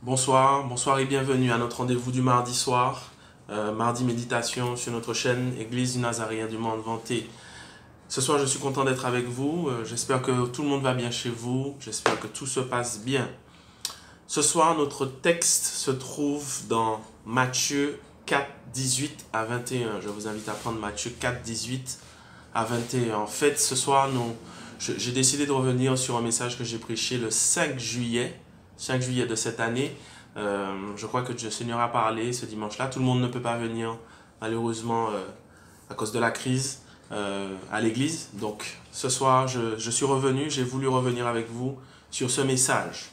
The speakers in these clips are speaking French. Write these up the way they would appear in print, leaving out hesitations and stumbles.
Bonsoir et bienvenue à notre rendez-vous du mardi soir, mardi méditation sur notre chaîne Église du Nazaréen du Monde Vanté. Ce soir, je suis content d'être avec vous. J'espère que tout le monde va bien chez vous. J'espère que tout se passe bien. Ce soir, notre texte se trouve dans Matthieu 4, 18 à 21. Je vous invite à prendre Matthieu 4, 18 à 21. En fait, ce soir, j'ai décidé de revenir sur un message que j'ai prêché le 5 juillet de cette année. Je crois que le Seigneur a parlé ce dimanche-là. Tout le monde ne peut pas venir, malheureusement, à cause de la crise à l'église. Donc, ce soir, je suis revenu. J'ai voulu revenir avec vous sur ce message.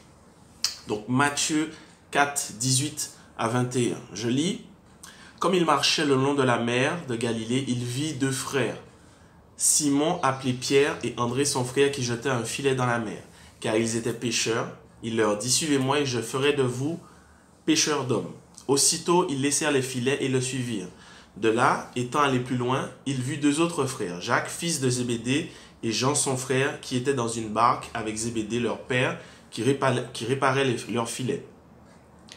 Donc, Matthieu 4, 18 à 21. Je lis. « Comme il marchait le long de la mer de Galilée, il vit deux frères. Simon, appelé Pierre, et André, son frère, qui jetaient un filet dans la mer, car ils étaient pêcheurs. Il leur dit, « Suivez-moi et je ferai de vous pêcheurs d'hommes. » Aussitôt, ils laissèrent les filets et le suivirent. De là, étant allé plus loin, il vit deux autres frères, Jacques, fils de Zébédée, et Jean, son frère, qui étaient dans une barque avec Zébédée, leur père, qui réparait leurs filets.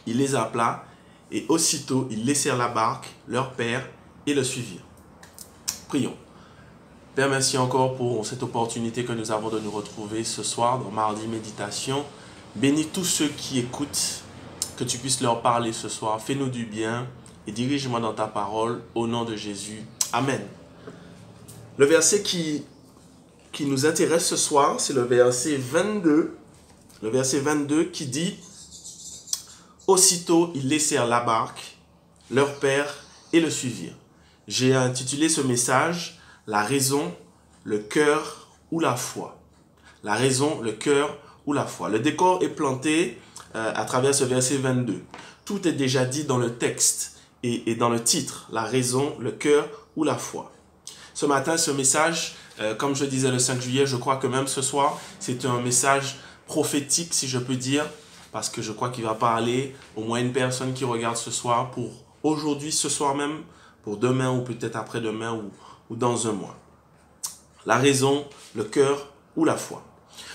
Il les appela, et aussitôt, ils laissèrent la barque, leur père, et le suivirent. Prions. Père, merci encore pour cette opportunité que nous avons de nous retrouver ce soir dans Mardi Méditation. Bénis tous ceux qui écoutent, que tu puisses leur parler ce soir. Fais-nous du bien et dirige-moi dans ta parole au nom de Jésus. Amen. Le verset qui nous intéresse ce soir, c'est le verset 22. Le verset 22 qui dit « Aussitôt, ils laissèrent la barque, leur père, et le suivirent. » J'ai intitulé ce message « La raison, le cœur ou la foi ». La raison, le cœur ou la foi. Le décor est planté à travers ce verset 22. Tout est déjà dit dans le texte et dans le titre. La raison, le cœur ou la foi. Ce matin, ce message, comme je disais le 5 juillet, je crois que même ce soir, c'est un message prophétique, si je peux dire, parce que je crois qu'il va parler au moins une personne qui regarde ce soir pour aujourd'hui, ce soir même, pour demain ou peut-être après-demain ou dans un mois. La raison, le cœur ou la foi.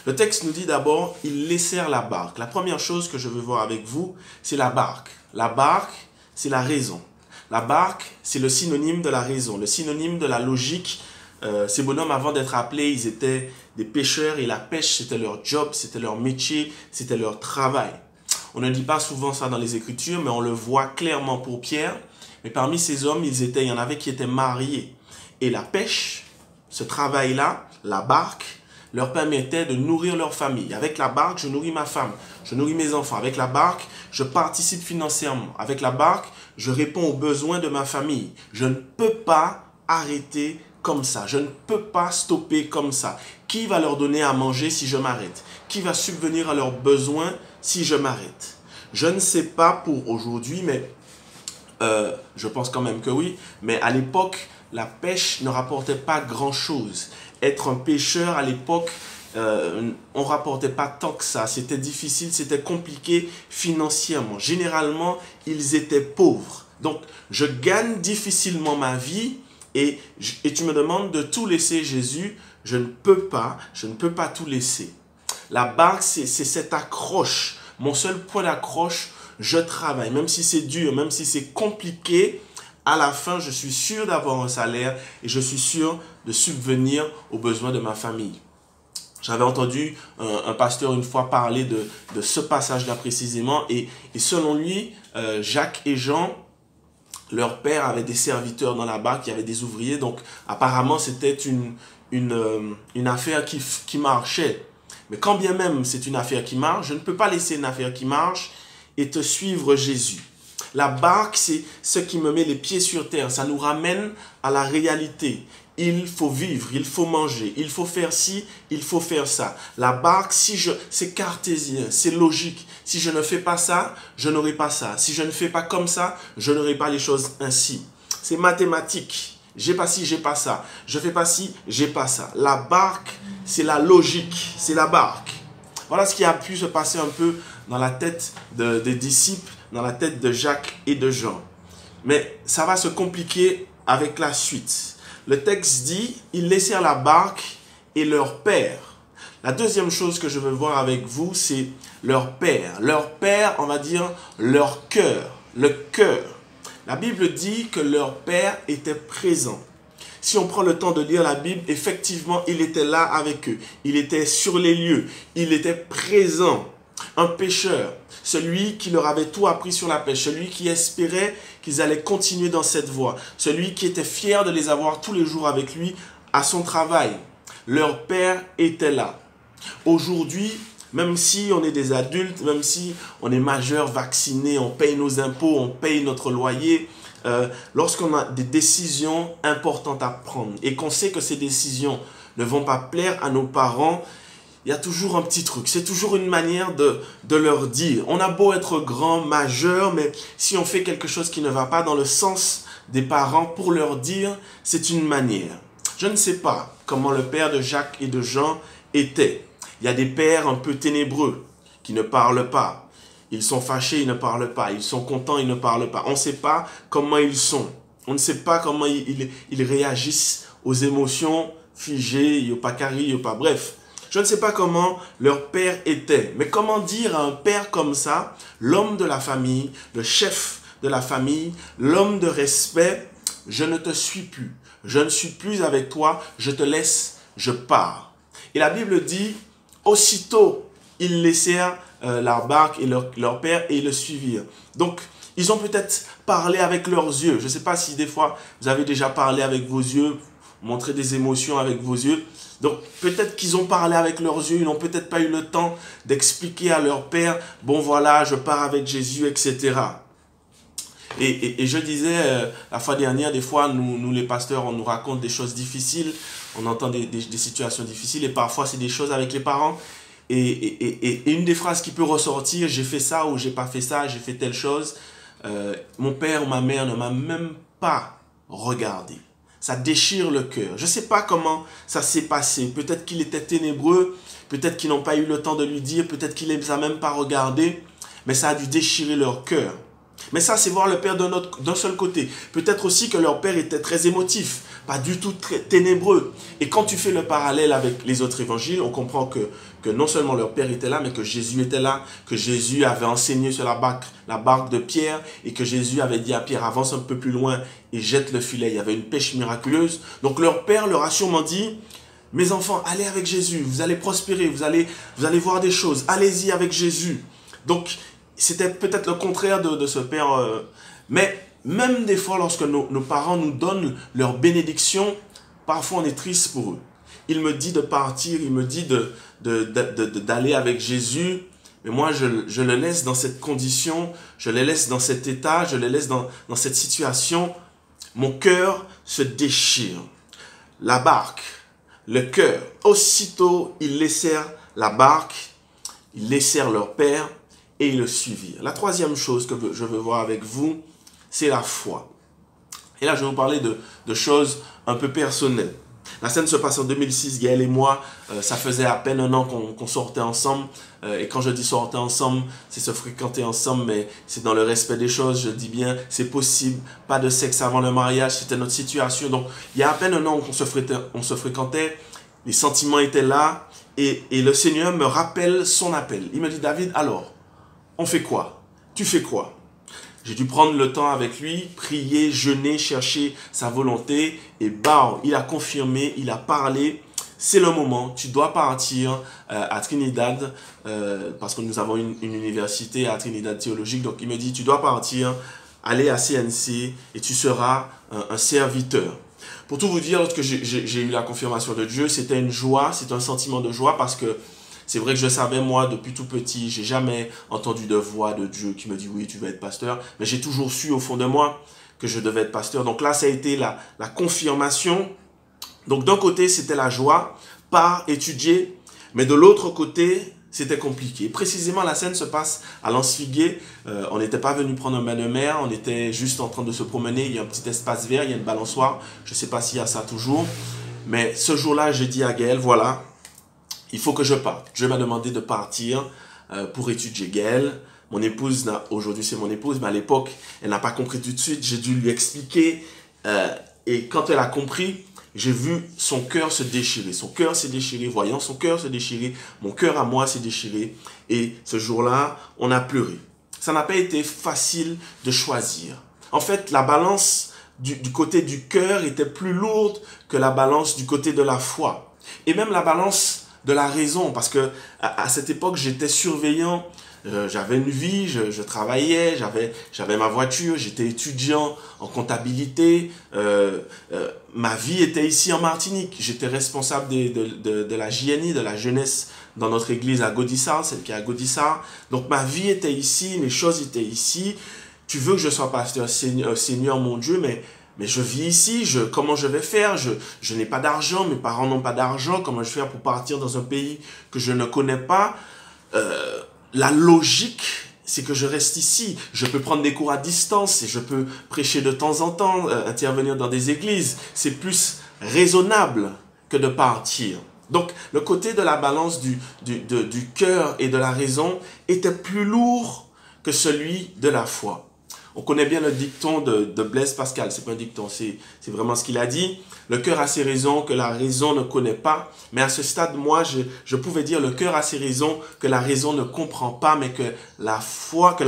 Le texte nous dit d'abord, ils laissèrent la barque. La première chose que je veux voir avec vous, c'est la barque. La barque, c'est la raison. La barque, c'est le synonyme de la raison, le synonyme de la logique. Ces bonhommes, avant d'être appelés, ils étaient des pêcheurs et la pêche, c'était leur job, c'était leur métier, c'était leur travail. On ne dit pas souvent ça dans les Écritures, mais on le voit clairement pour Pierre. Mais parmi ces hommes, il y en avait qui étaient mariés. Et la pêche, ce travail-là, la barque, leur permettait de nourrir leur famille. Avec la barque, je nourris ma femme, je nourris mes enfants. Avec la barque, je participe financièrement. Avec la barque, je réponds aux besoins de ma famille. Je ne peux pas arrêter comme ça. Je ne peux pas stopper comme ça. Qui va leur donner à manger si je m'arrête? Qui va subvenir à leurs besoins si je m'arrête? Je ne sais pas pour aujourd'hui, mais je pense quand même que oui. Mais à l'époque, la pêche ne rapportait pas grand-chose. Être un pêcheur à l'époque, on rapportait pas tant que ça. C'était difficile, c'était compliqué financièrement. Généralement, ils étaient pauvres. Donc, je gagne difficilement ma vie et tu me demandes de tout laisser, Jésus. Je ne peux pas tout laisser. La barque, c'est cette accroche. Mon seul point d'accroche, je travaille. Même si c'est dur, même si c'est compliqué, à la fin, je suis sûr d'avoir un salaire et je suis sûr de subvenir aux besoins de ma famille. J'avais entendu un pasteur une fois parler de ce passage-là précisément et selon lui, Jacques et Jean, leur père avait des serviteurs dans la barque, il y avait des ouvriers, donc apparemment c'était une affaire qui marchait. Mais quand bien même c'est une affaire qui marche, je ne peux pas laisser une affaire qui marche et te suivre Jésus. La barque, c'est ce qui me met les pieds sur terre. Ça nous ramène à la réalité. Il faut vivre, il faut manger, il faut faire ci, il faut faire ça. La barque, c'est cartésien, c'est logique. Si je ne fais pas ça, je n'aurai pas ça. Si je ne fais pas comme ça, je n'aurai pas les choses ainsi. C'est mathématique. J'ai pas ci, j'ai pas ça. Je fais pas ci, j'ai pas ça. La barque, c'est la logique, c'est la barque. Voilà ce qui a pu se passer un peu dans la tête des disciples, dans la tête de Jacques et de Jean. Mais ça va se compliquer avec la suite. Le texte dit, ils laissèrent la barque et leur père La deuxième chose que je veux voir avec vous, c'est leur père. Leur père, on va dire leur cœur, le cœur. La Bible dit que leur père était présent. Si on prend le temps de lire la Bible, effectivement, il était là avec eux. Il était sur les lieux. Il était présent. Un pêcheur, celui qui leur avait tout appris sur la pêche, celui qui espérait qu'ils allaient continuer dans cette voie, celui qui était fier de les avoir tous les jours avec lui à son travail. Leur père était là. Aujourd'hui, même si on est des adultes, même si on est majeur, vacciné, on paye nos impôts, on paye notre loyer, lorsqu'on a des décisions importantes à prendre et qu'on sait que ces décisions ne vont pas plaire à nos parents, il y a toujours un petit truc. C'est toujours une manière de leur dire. On a beau être grand, majeur, mais si on fait quelque chose qui ne va pas dans le sens des parents, pour leur dire, c'est une manière. Je ne sais pas comment le père de Jacques et de Jean était. Il y a des pères un peu ténébreux qui ne parlent pas. Ils sont fâchés, ils ne parlent pas. Ils sont contents, ils ne parlent pas. On ne sait pas comment ils sont. On ne sait pas comment ils réagissent aux émotions figées, il n'y a pas carré, il n'y a pas bref. Je ne sais pas comment leur père était. Mais comment dire à un père comme ça, l'homme de la famille, le chef de la famille, l'homme de respect, je ne te suis plus. Je ne suis plus avec toi, je te laisse, je pars. Et la Bible dit, aussitôt, ils laissèrent la barque et leur père et le suivirent. Donc, ils ont peut-être parlé avec leurs yeux. Je ne sais pas si des fois, vous avez déjà parlé avec vos yeux, montré des émotions avec vos yeux. Donc, peut-être qu'ils ont parlé avec leurs yeux, ils n'ont peut-être pas eu le temps d'expliquer à leur père, bon voilà, je pars avec Jésus, etc. Et je disais, la fois dernière, des fois, nous les pasteurs, on nous raconte des choses difficiles, on entend des situations difficiles, et parfois, c'est des choses avec les parents. Et une des phrases qui peut ressortir, j'ai fait ça ou j'ai pas fait ça, j'ai fait telle chose, mon père ou ma mère ne m'a même pas regardé. Ça déchire le cœur. Je ne sais pas comment ça s'est passé. Peut-être qu'il était ténébreux, peut-être qu'ils n'ont pas eu le temps de lui dire, peut-être qu'il ne les a même pas regardés, mais ça a dû déchirer leur cœur. Mais ça, c'est voir le père d'un seul côté. Peut-être aussi que leur père était très émotif, pas du tout très ténébreux. Et quand tu fais le parallèle avec les autres évangiles, on comprend que non seulement leur père était là, mais que Jésus était là, que Jésus avait enseigné sur la barque de Pierre, et que Jésus avait dit à Pierre, avance un peu plus loin et jette le filet. Il y avait une pêche miraculeuse. Donc leur père leur a sûrement dit, mes enfants, allez avec Jésus, vous allez prospérer, vous allez voir des choses, allez-y avec Jésus. Donc, c'était peut-être le contraire de ce père. Mais même des fois, lorsque nos parents nous donnent leur bénédiction, parfois on est triste pour eux. Il me dit de partir, il me dit d'aller avec Jésus. Mais moi, je le laisse dans cette condition, je le laisse dans cet état, je le laisse dans cette situation. Mon cœur se déchire. La barque, le cœur. Aussitôt, ils laissèrent la barque, ils laissèrent leur père, et ils le suivirent. La troisième chose que je veux voir avec vous, c'est la foi. Et là, je vais vous parler de choses un peu personnelles. La scène se passe en 2006, Gaël et moi, ça faisait à peine un an qu'on sortait ensemble. Et quand je dis sortir ensemble, c'est se fréquenter ensemble, mais c'est dans le respect des choses, je dis bien, c'est possible. Pas de sexe avant le mariage, c'était notre situation. Donc, il y a à peine un an qu'on se fréquentait, les sentiments étaient là, et le Seigneur me rappelle son appel. Il me dit, David, alors, on fait quoi? Tu fais quoi? J'ai dû prendre le temps avec lui, prier, jeûner, chercher sa volonté. Et bam, il a confirmé, il a parlé. C'est le moment, tu dois partir à Trinidad, parce que nous avons une université à Trinidad théologique. Donc il me dit, tu dois partir, aller à CNC et tu seras un serviteur. Pour tout vous dire, lorsque j'ai eu la confirmation de Dieu, c'était une joie, c'est un sentiment de joie parce que c'est vrai que je savais, moi, depuis tout petit, j'ai jamais entendu de voix de Dieu qui me dit, oui, tu vas être pasteur. Mais j'ai toujours su au fond de moi que je devais être pasteur. Donc là, ça a été la confirmation. Donc d'un côté, c'était la joie, par étudier. Mais de l'autre côté, c'était compliqué. Précisément, la scène se passe à Lens-Figuier. On n'était pas venu prendre un bain de mer, on était juste en train de se promener. Il y a un petit espace vert, il y a une balançoire. Je ne sais pas s'il y a ça toujours. Mais ce jour-là, j'ai dit à Gaël, voilà, il faut que je parte. Dieu m'a demandé de partir pour étudier. Gaël, mon épouse, aujourd'hui c'est mon épouse, mais à l'époque, elle n'a pas compris tout de suite. J'ai dû lui expliquer. Et quand elle a compris, j'ai vu son cœur se déchirer. Son cœur s'est déchiré. Voyant son cœur se déchirer, mon cœur à moi s'est déchiré. Et ce jour-là, on a pleuré. Ça n'a pas été facile de choisir. En fait, la balance du côté du cœur était plus lourde que la balance du côté de la foi. Et même la balance de la raison, parce que à cette époque, j'étais surveillant. J'avais une vie, je travaillais, j'avais ma voiture, j'étais étudiant en comptabilité. Ma vie était ici en Martinique. J'étais responsable de la JNI, de la jeunesse dans notre église à Gaudissart, celle qui est à Gaudissart. Donc ma vie était ici, les choses étaient ici. Tu veux que je sois pasteur, Seigneur mon Dieu, mais je vis ici, comment je vais faire? Je n'ai pas d'argent, mes parents n'ont pas d'argent. Comment je vais faire pour partir dans un pays que je ne connais pas? La logique, c'est que je reste ici. Je peux prendre des cours à distance et je peux prêcher de temps en temps, intervenir dans des églises. C'est plus raisonnable que de partir. Donc, le côté de la balance du cœur et de la raison était plus lourd que celui de la foi. On connaît bien le dicton de Blaise Pascal. C'est pas un dicton, c'est vraiment ce qu'il a dit. Le cœur a ses raisons que la raison ne connaît pas. Mais à ce stade, moi, je pouvais dire le cœur a ses raisons que la raison ne comprend pas, mais que la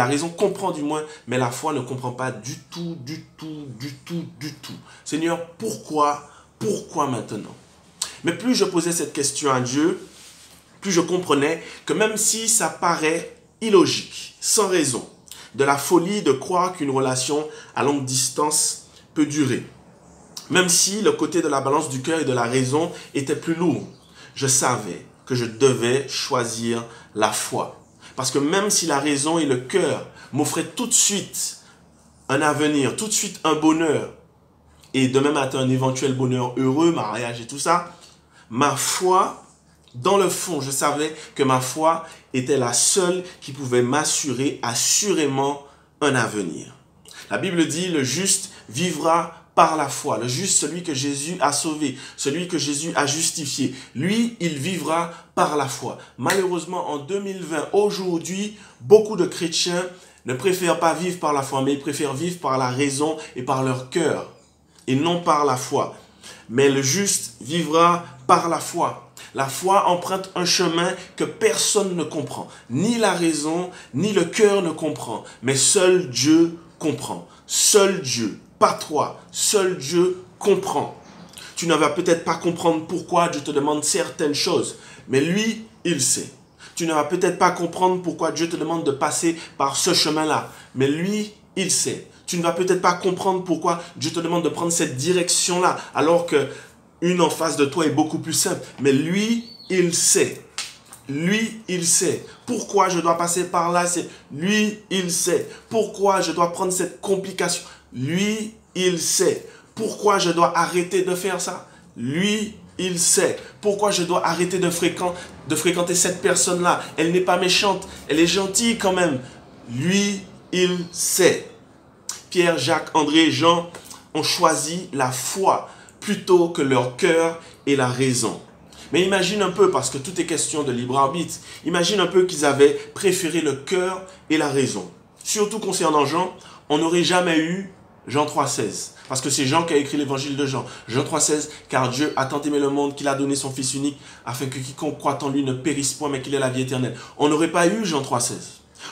raison comprend du moins, mais la foi ne comprend pas du tout, du tout, du tout, du tout. Seigneur, pourquoi maintenant? Mais plus je posais cette question à Dieu, plus je comprenais que même si ça paraît illogique, sans raison, de la folie de croire qu'une relation à longue distance peut durer. Même si le côté de la balance du cœur et de la raison était plus lourd, je savais que je devais choisir la foi. Parce que même si la raison et le cœur m'offraient tout de suite un avenir, tout de suite un bonheur, et demain matin un éventuel bonheur heureux, mariage et tout ça, ma foi, dans le fond, je savais que ma foi était la seule qui pouvait m'assurer assurément un avenir. La Bible dit, le juste vivra par la foi. Le juste, celui que Jésus a sauvé, celui que Jésus a justifié. Lui, il vivra par la foi. Malheureusement, en 2020, aujourd'hui, beaucoup de chrétiens ne préfèrent pas vivre par la foi, mais ils préfèrent vivre par la raison et par leur cœur, et non par la foi. Mais le juste vivra par la foi. La foi emprunte un chemin que personne ne comprend. Ni la raison, ni le cœur ne comprend. Mais seul Dieu comprend. Seul Dieu, pas toi. Seul Dieu comprend. Tu ne vas peut-être pas comprendre pourquoi Dieu te demande certaines choses. Mais lui, il sait. Tu ne vas peut-être pas comprendre pourquoi Dieu te demande de passer par ce chemin-là. Mais lui, il sait. Tu ne vas peut-être pas comprendre pourquoi Dieu te demande de prendre cette direction-là. Alors que une en face de toi est beaucoup plus simple. Mais lui, il sait. Lui, il sait. Pourquoi je dois passer par là? C'est lui, il sait. Pourquoi je dois prendre cette complication? Lui, il sait. Pourquoi je dois arrêter de faire ça? Lui, il sait. Pourquoi je dois arrêter de fréquenter cette personne-là? Elle n'est pas méchante. Elle est gentille quand même. Lui, il sait. Pierre, Jacques, André, Jean ont choisi la foi plutôt que leur cœur et la raison. Mais imagine un peu, parce que tout est question de libre arbitre, imagine un peu qu'ils avaient préféré le cœur et la raison. Surtout concernant Jean, on n'aurait jamais eu Jean 3,16. Parce que c'est Jean qui a écrit l'évangile de Jean. Jean 3,16, car Dieu a tant aimé le monde qu'il a donné son Fils unique, afin que quiconque croit en lui ne périsse point, mais qu'il ait la vie éternelle. On n'aurait pas eu Jean 3,16.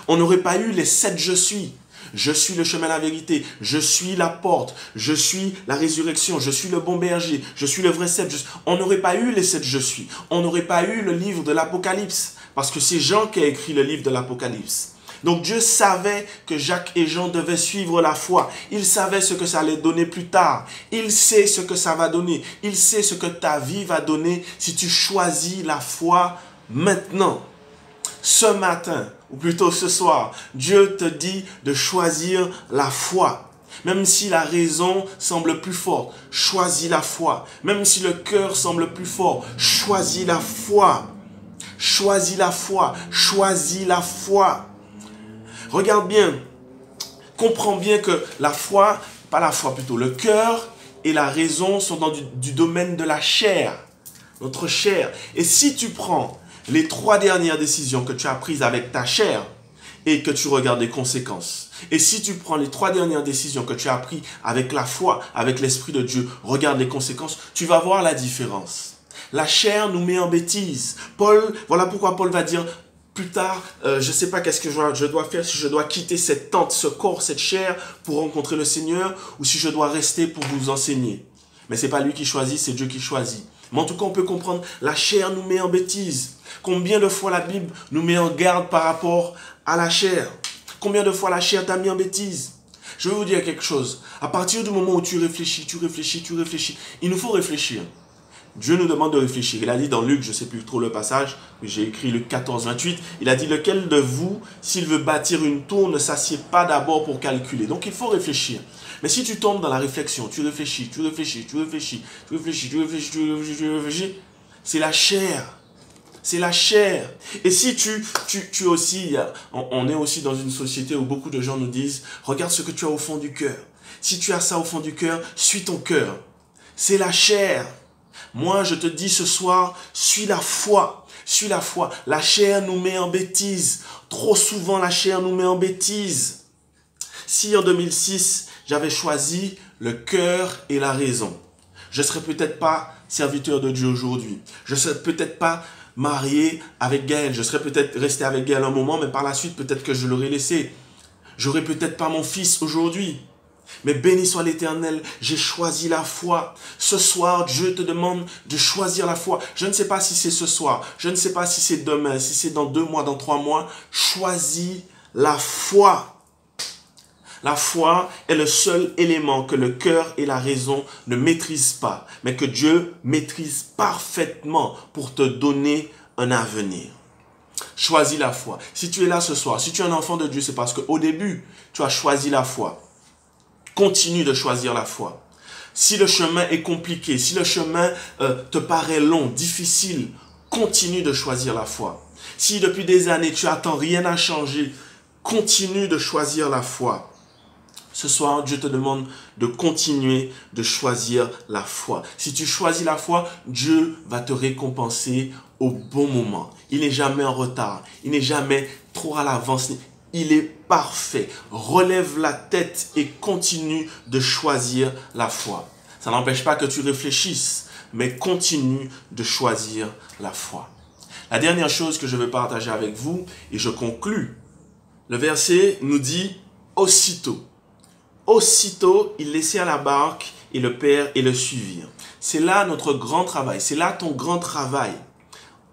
On n'aurait pas eu les 7 je suis. Je suis le chemin, la vérité. Je suis la porte. Je suis la résurrection. Je suis le bon berger. Je suis le vrai cep. On n'aurait pas eu les 7 je suis. On n'aurait pas eu le livre de l'Apocalypse. Parce que c'est Jean qui a écrit le livre de l'Apocalypse. Donc Dieu savait que Jacques et Jean devaient suivre la foi. Il savait ce que ça allait donner plus tard. Il sait ce que ça va donner. Il sait ce que ta vie va donner si tu choisis la foi maintenant. Ce matin, ou plutôt ce soir, Dieu te dit de choisir la foi. Même si la raison semble plus forte, choisis la foi. Même si le cœur semble plus fort, choisis la foi. Choisis la foi. Choisis la foi. Regarde bien. Comprends bien que la foi, pas la foi plutôt, le cœur et la raison sont dans du domaine de la chair. Notre chair. Et si tu prends les 3 dernières décisions que tu as prises avec ta chair, et que tu regardes les conséquences. Et si tu prends les 3 dernières décisions que tu as prises avec la foi, avec l'Esprit de Dieu, regarde les conséquences, tu vas voir la différence. La chair nous met en bêtise. Voilà pourquoi Paul va dire plus tard, je ne sais pas qu'est-ce que je dois faire, si je dois quitter cette tente, ce corps, cette chair pour rencontrer le Seigneur, ou si je dois rester pour vous enseigner. Mais ce n'est pas lui qui choisit, c'est Dieu qui choisit. Mais en tout cas, on peut comprendre, la chair nous met en bêtise. Combien de fois la Bible nous met en garde par rapport à la chair? Combien de fois la chair t'a mis en bêtise? Je vais vous dire quelque chose. À partir du moment où tu réfléchis, il nous faut réfléchir. Dieu nous demande de réfléchir. Il a dit dans Luc, je ne sais plus trop le passage, j'ai écrit Luc 14, 28, il a dit, lequel de vous, s'il veut bâtir une tour, ne s'assied pas d'abord pour calculer. Donc il faut réfléchir. Mais si tu tombes dans la réflexion, tu réfléchis, c'est la chair. C'est la chair. Et si tu aussi, on est aussi dans une société où beaucoup de gens nous disent, regarde ce que tu as au fond du cœur. Si tu as ça au fond du cœur, suis ton cœur. C'est la chair. Moi, je te dis ce soir, suis la foi. Suis la foi. La chair nous met en bêtise. Trop souvent, la chair nous met en bêtise. Si en 2006, j'avais choisi le cœur et la raison, je ne serais peut-être pas serviteur de Dieu aujourd'hui. Je ne serais peut-être pas marié avec Gaël. Je serais peut-être resté avec Gaël un moment, mais par la suite, peut-être que je l'aurais laissé. J'aurais peut-être pas mon fils aujourd'hui. Mais béni soit l'Éternel, j'ai choisi la foi. Ce soir, Dieu te demande de choisir la foi. Je ne sais pas si c'est ce soir, je ne sais pas si c'est demain, si c'est dans 2 mois, dans 3 mois. Choisis la foi. La foi est le seul élément que le cœur et la raison ne maîtrisent pas, mais que Dieu maîtrise parfaitement pour te donner un avenir. Choisis la foi. Si tu es là ce soir, si tu es un enfant de Dieu, c'est parce qu'au début, tu as choisi la foi. Continue de choisir la foi. Si le chemin est compliqué, si le chemin te paraît long, difficile, continue de choisir la foi. Si depuis des années tu attends, rien n'a changé, continue de choisir la foi. Ce soir, Dieu te demande de continuer de choisir la foi. Si tu choisis la foi, Dieu va te récompenser au bon moment. Il n'est jamais en retard, il n'est jamais trop à l'avance. Il est parfait. Relève la tête et continue de choisir la foi. Ça n'empêche pas que tu réfléchisses, mais continue de choisir la foi. La dernière chose que je veux partager avec vous, et je conclus, le verset nous dit « Aussitôt ». Aussitôt, ils laissèrent la barque et le père et le suivirent. C'est là notre grand travail, c'est là ton grand travail.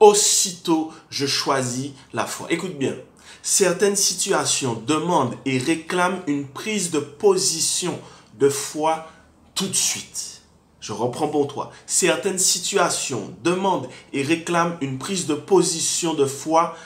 Aussitôt, je choisis la foi. Écoute bien. Certaines situations demandent et réclament une prise de position de foi tout de suite. Je reprends pour toi. Certaines situations demandent et réclament une prise de position de foi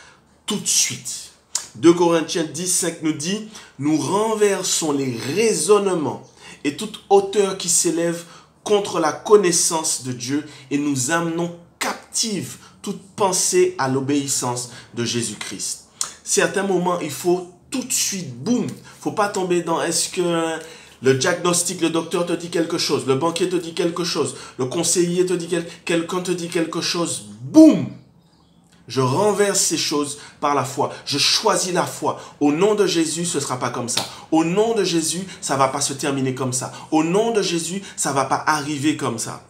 tout de suite. 2 Corinthiens 10, 5 nous dit « Nous renversons les raisonnements et toute hauteur qui s'élève contre la connaissance de Dieu et nous amenons captive toute pensée à l'obéissance de Jésus-Christ. » Certains moments, il faut tout de suite, boum. Il ne faut pas tomber dans est-ce que le diagnostic, le docteur te dit quelque chose, le banquier te dit quelque chose, le conseiller te dit quelqu'un te dit quelque chose, boum. Je renverse ces choses par la foi. Je choisis la foi. Au nom de Jésus, ce ne sera pas comme ça. Au nom de Jésus, ça ne va pas se terminer comme ça. Au nom de Jésus, ça ne va pas arriver comme ça.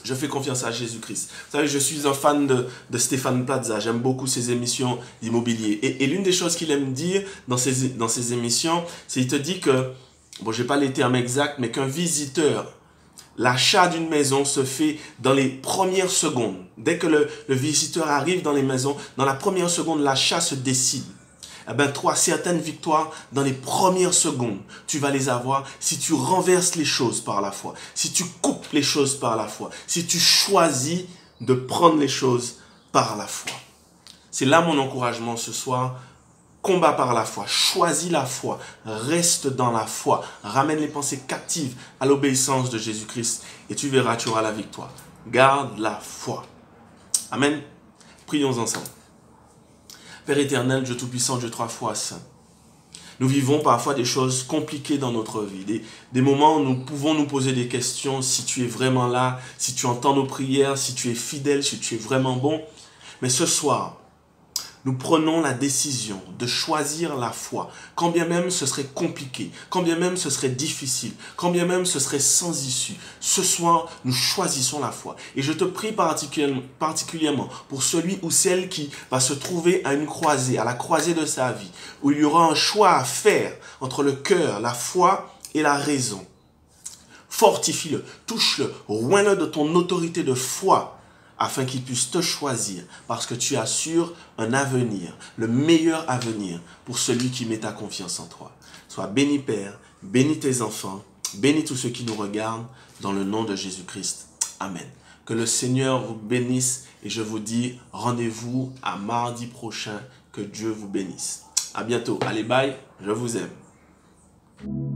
Je fais confiance à Jésus-Christ. Vous savez, je suis un fan de Stéphane Plaza. J'aime beaucoup ses émissions d'immobilier. Et l'une des choses qu'il aime dire dans ses émissions, c'est qu'il te dit que, bon, je n'ai pas les termes exacts, mais qu'un visiteur, l'achat d'une maison se fait dans les premières secondes. Dès que le visiteur arrive dans les maisons, dans la première seconde, l'achat se décide. Eh bien, certaines victoires, dans les premières secondes, tu vas les avoir si tu renverses les choses par la foi, si tu coupes les choses par la foi, si tu choisis de prendre les choses par la foi. C'est là mon encouragement ce soir. Combat par la foi, choisis la foi, reste dans la foi, ramène les pensées captives à l'obéissance de Jésus-Christ et tu verras, tu auras la victoire. Garde la foi. Amen. Prions ensemble. Père éternel, Dieu Tout-Puissant, Dieu 3 fois Saint. Nous vivons parfois des choses compliquées dans notre vie, des moments où nous pouvons nous poser des questions, si tu es vraiment là, si tu entends nos prières, si tu es fidèle, si tu es vraiment bon. Mais ce soir, nous prenons la décision de choisir la foi, quand bien même ce serait compliqué, quand bien même ce serait difficile, quand bien même ce serait sans issue. Ce soir, nous choisissons la foi. Et je te prie particulièrement pour celui ou celle qui va se trouver à une croisée, à la croisée de sa vie, où il y aura un choix à faire entre le cœur, la foi et la raison. Fortifie-le, touche-le, oins-le de ton autorité de foi, afin qu'il puisse te choisir, parce que tu assures un avenir, le meilleur avenir pour celui qui met ta confiance en toi. Sois béni Père, bénis tes enfants, bénis tous ceux qui nous regardent, dans le nom de Jésus-Christ. Amen. Que le Seigneur vous bénisse et je vous dis rendez-vous à mardi prochain. Que Dieu vous bénisse. À bientôt. Allez, bye. Je vous aime.